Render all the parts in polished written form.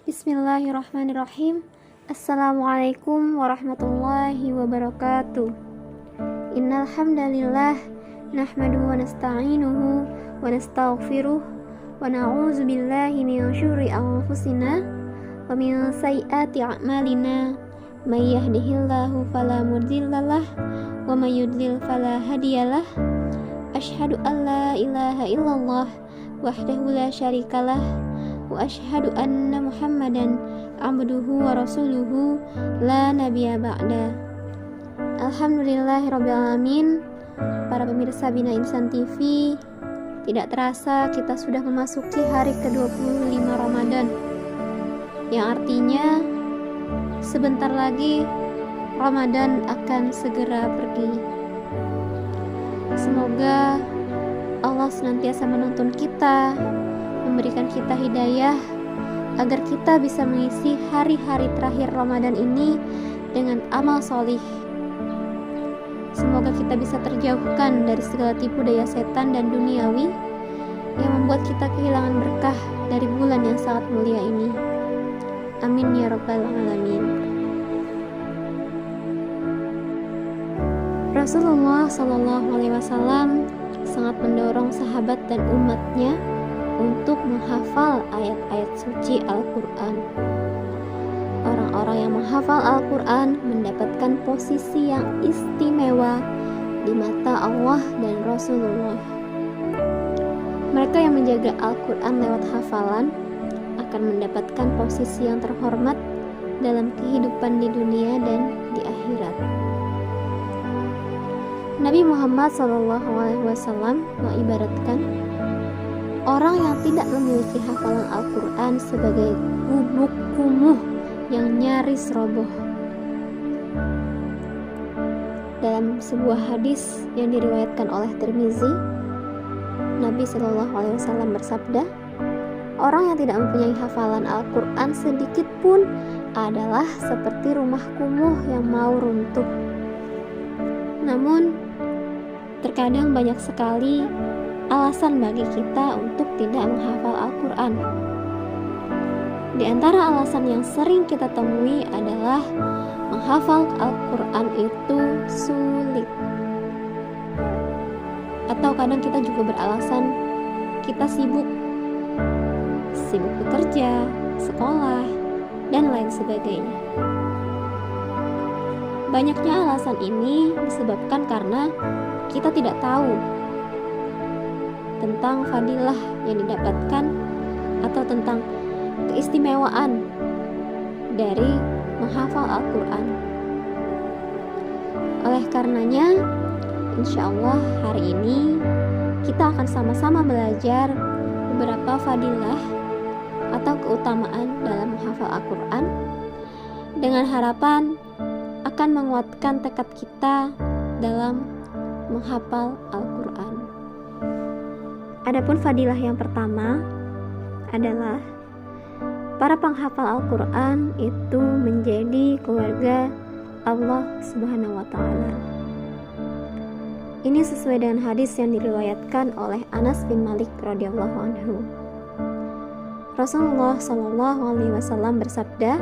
Bismillahirrahmanirrahim. Assalamualaikum warahmatullahi wabarakatuh. Innal hamdalillah nahmaduhu wa nasta'inuhu wa nastaghfiruh wa na'udzu billahi min syururi anfusina wa min sayyiati a'malina. May yahdihillahu fala mudhillalah wa may yudlil fala hadiyalah. Asyhadu an la ilaha illallah wahdahu la syarikalah wa asyhadu anna Muhammadan abduhu wa rasuluhu la nabiyya ba'da. Alhamdulillahirabbil alamin. Para pemirsa Bina Insan TV, tidak terasa kita sudah memasuki hari ke-25 Ramadan, yang artinya sebentar lagi Ramadan akan segera pergi. Semoga Allah senantiasa menuntun kita, memberikan kita hidayah agar kita bisa mengisi hari-hari terakhir Ramadan ini dengan amal solih. Semoga kita bisa terjauhkan dari segala tipu daya setan dan duniawi yang membuat kita kehilangan berkah dari bulan yang sangat mulia ini. Amin ya rabbal alamin. Rasulullah SAW sangat mendorong sahabat dan umatnya untuk menghafal ayat-ayat suci Al-Quran. Orang-orang yang menghafal Al-Quran mendapatkan posisi yang istimewa di mata Allah dan Rasulullah. Mereka yang menjaga Al-Quran lewat hafalan akan mendapatkan posisi yang terhormat dalam kehidupan di dunia dan di akhirat. Nabi Muhammad SAW mengibaratkan orang yang tidak memiliki hafalan Al-Quran sebagai gubuk kumuh yang nyaris roboh. Dalam sebuah hadis yang diriwayatkan oleh Tirmizi, Nabi SAW bersabda, orang yang tidak mempunyai hafalan Al-Quran sedikit pun adalah seperti rumah kumuh yang mau runtuh. Namun, terkadang banyak sekali alasan bagi kita untuk tidak menghafal Al-Quran. Di antara alasan yang sering kita temui adalah menghafal Al-Quran itu sulit. Atau kadang kita juga beralasan kita sibuk bekerja, sekolah, dan lain sebagainya. Banyaknya alasan ini disebabkan karena kita tidak tahu tentang fadilah yang didapatkan atau tentang keistimewaan dari menghafal Al-Quran. Oleh karenanya, insya Allah hari ini kita akan sama-sama belajar beberapa fadilah atau keutamaan dalam menghafal Al-Quran dengan harapan akan menguatkan tekad kita dalam menghafal Al-Quran. Adapun fadilah yang pertama adalah para penghafal Al-Quran itu menjadi keluarga Allah Subhanahu wa Ta'ala. Ini sesuai dengan hadis yang diriwayatkan oleh Anas bin Malik radhiyallahu anhu. Rasulullah SAW bersabda,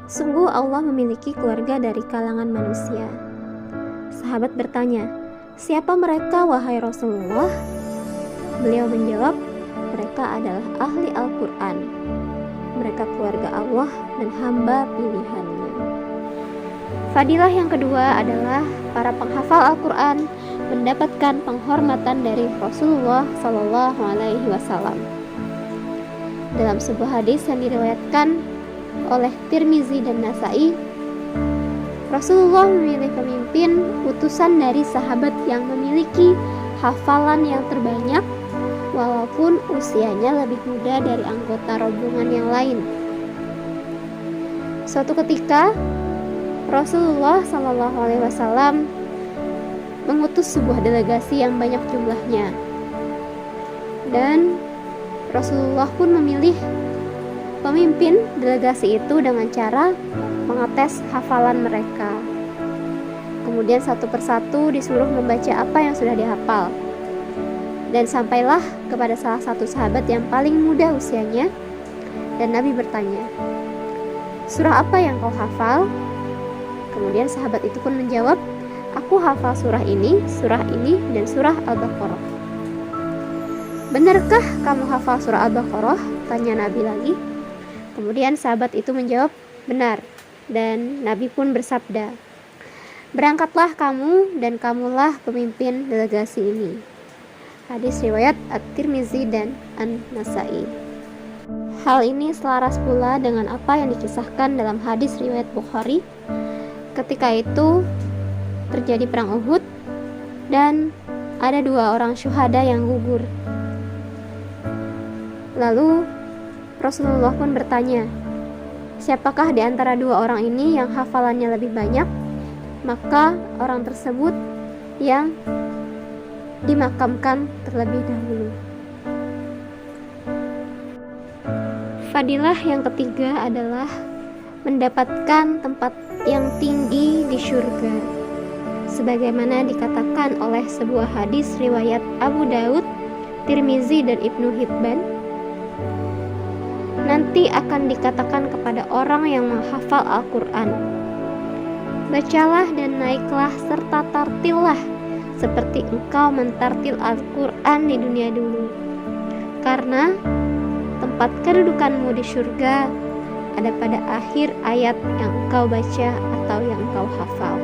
sungguh Allah memiliki keluarga dari kalangan manusia. Sahabat bertanya, siapa mereka wahai Rasulullah? Beliau menjawab, mereka adalah ahli Al-Quran. Mereka keluarga Allah dan hamba pilihannya. Fadilah yang kedua adalah para penghafal Al-Quran mendapatkan penghormatan dari Rasulullah SAW. Dalam sebuah hadis yang diriwayatkan oleh Tirmizi dan Nasai, Rasulullah memilih pemimpin utusan dari sahabat yang memiliki hafalan yang terbanyak walaupun usianya lebih muda dari anggota rombongan yang lain. Suatu ketika Rasulullah SAW mengutus sebuah delegasi yang banyak jumlahnya, dan Rasulullah pun memilih pemimpin delegasi itu dengan cara mengetes hafalan mereka. Kemudian satu persatu disuruh membaca apa yang sudah dihafal. Dan sampailah kepada salah satu sahabat yang paling muda usianya, dan Nabi bertanya, "Surah apa yang kau hafal?" Kemudian sahabat itu pun menjawab, "Aku hafal surah ini, dan surah Al-Baqarah." "Benarkah kamu hafal surah Al-Baqarah?" tanya Nabi lagi. Kemudian sahabat itu menjawab, "Benar." Dan Nabi pun bersabda, "Berangkatlah kamu dan kamulah pemimpin delegasi ini." Hadis riwayat At-Tirmizi dan An-Nasai. Hal ini selaras pula dengan apa yang dikisahkan dalam hadis riwayat Bukhari. Ketika itu terjadi perang Uhud dan ada 2 orang syuhada yang gugur. Lalu Rasulullah pun bertanya, "Siapakah di antara 2 orang ini yang hafalannya lebih banyak?" Maka orang tersebut yang dimakamkan terlebih dahulu. Fadilah yang ketiga adalah mendapatkan tempat yang tinggi di surga, sebagaimana dikatakan oleh sebuah hadis riwayat Abu Daud, Tirmizi dan Ibnu Hibban. Nanti akan dikatakan kepada orang yang menghafal Al-Quran, "Bacalah dan naiklah serta tartillah seperti engkau mentartil Al-Quran di dunia dulu, karena tempat kedudukanmu di surga ada pada akhir ayat yang engkau baca atau yang engkau hafal."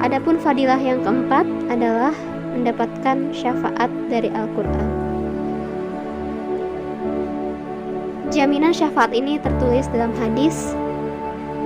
Adapun fadilah yang keempat adalah mendapatkan syafaat dari Al-Quran. Jaminan syafaat ini tertulis dalam hadis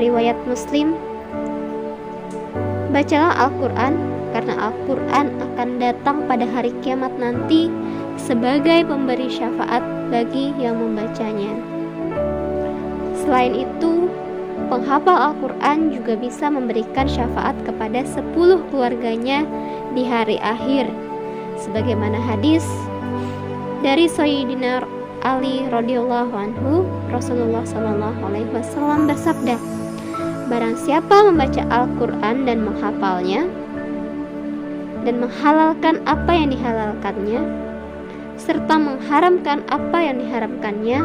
riwayat Muslim, "Bacalah Al-Quran, karena Al-Quran akan datang pada hari kiamat nanti sebagai pemberi syafaat bagi yang membacanya." Selain itu, penghafal Al-Quran juga bisa memberikan syafaat kepada 10 keluarganya di hari akhir, sebagaimana hadis dari Sayyidina Ali radhiyallahu anhu. Rasulullah SAW bersabda, "Barang siapa membaca Al-Quran dan menghafalnya dan menghalalkan apa yang dihalalkannya serta mengharamkan apa yang diharamkannya,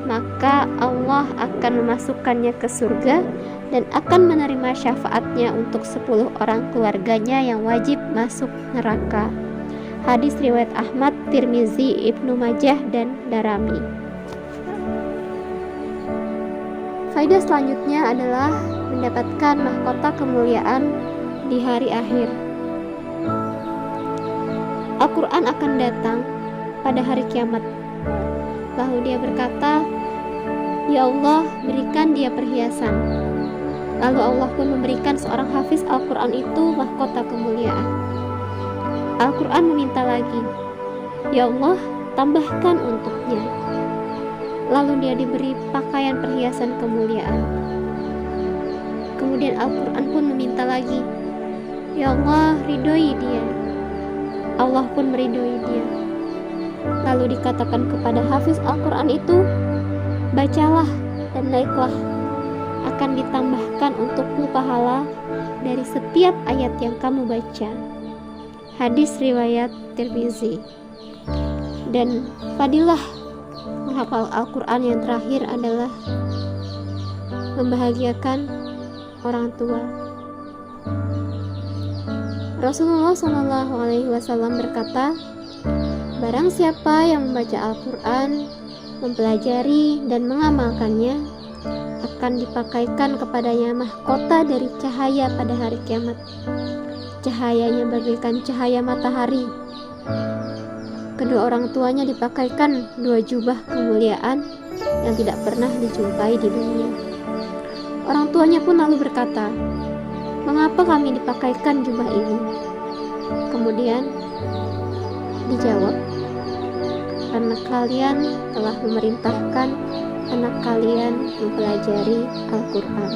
maka Allah akan memasukkannya ke surga dan akan menerima syafaatnya untuk 10 orang keluarganya yang wajib masuk neraka." Hadis riwayat Ahmad, Tirmizi, Ibnu Majah dan Darami. Faedah selanjutnya adalah mendapatkan mahkota kemuliaan di hari akhir. Al-Quran akan datang pada hari kiamat. Lalu dia berkata, "Ya Allah, berikan dia perhiasan." Lalu Allah pun memberikan seorang hafiz Al-Quran itu mahkota kemuliaan. Al-Quran meminta lagi, "Ya Allah, tambahkan untuknya." Lalu dia diberi pakaian perhiasan kemuliaan. Kemudian Al-Quran pun meminta lagi, "Ya Allah, ridhoi dia." Allah pun meridhoi dia. Lalu dikatakan kepada hafiz Al-Quran itu, "Bacalah dan naiklah, akan ditambahkan untukmu pahala dari setiap ayat yang kamu baca." Hadis riwayat Tirmizi. Dan fadilah menghafal Al-Quran yang terakhir adalah membahagiakan orang tua. Rasulullah SAW berkata, "Barang siapa yang membaca Al-Quran, mempelajari dan mengamalkannya, akan dipakaikan kepadanya mahkota dari cahaya pada hari kiamat. Cahayanya bagaikan cahaya matahari." Kedua orang tuanya dipakaikan 2 jubah kemuliaan yang tidak pernah dijumpai di dunia. Orang tuanya pun lalu berkata, "Mengapa kami dipakaikan jubah ini?" Kemudian dijawab, "Karena kalian telah memerintahkan anak kalian mempelajari Al-Quran."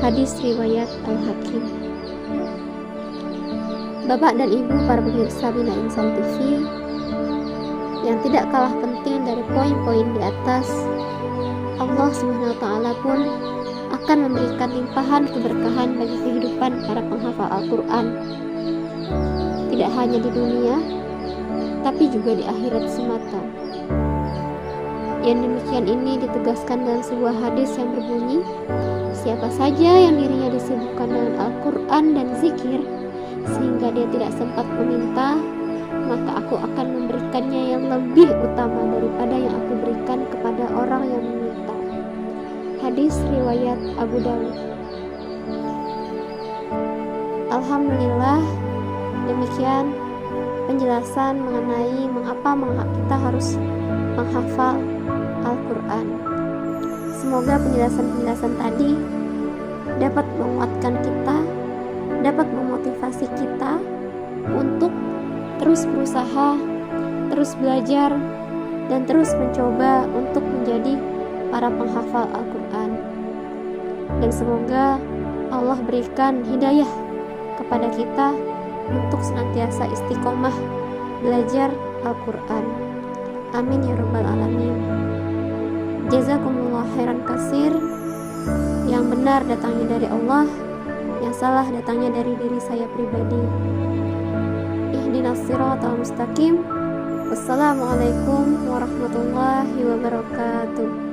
Hadis riwayat Al-Hakim. Bapak dan Ibu para pemirsa Bina Insan TV, yang tidak kalah penting dari poin-poin di atas, Allah SWT pun akan memberikan limpahan keberkahan bagi kehidupan para penghafal Al-Quran, tidak hanya di dunia, tapi juga di akhirat semata. Yang demikian ini ditegaskan dalam sebuah hadis yang berbunyi, siapa saja yang dirinya disibukkan dengan Al-Quran dan zikir sehingga dia tidak sempat meminta, maka aku akan memberikannya yang lebih utama daripada yang aku berikan kepada orang yang meminta. Hadis riwayat Abu Dawud. Alhamdulillah, demikian penjelasan mengenai mengapa kita harus menghafal Al-Quran. Semoga penjelasan-penjelasan tadi dapat menguatkan kita, dapat memotivasi kita untuk terus berusaha, terus belajar, dan terus mencoba untuk menjadi para penghafal Al-Quran. Dan semoga Allah berikan hidayah kepada kita untuk senantiasa istiqomah belajar Al-Quran. Amin ya rabbal alamin. Jazakumullah khairan kasir. Yang benar datangnya dari Allah, yang salah datangnya dari diri saya pribadi. Ihdinas siratal mustaqim. Wassalamualaikum warahmatullahi wabarakatuh.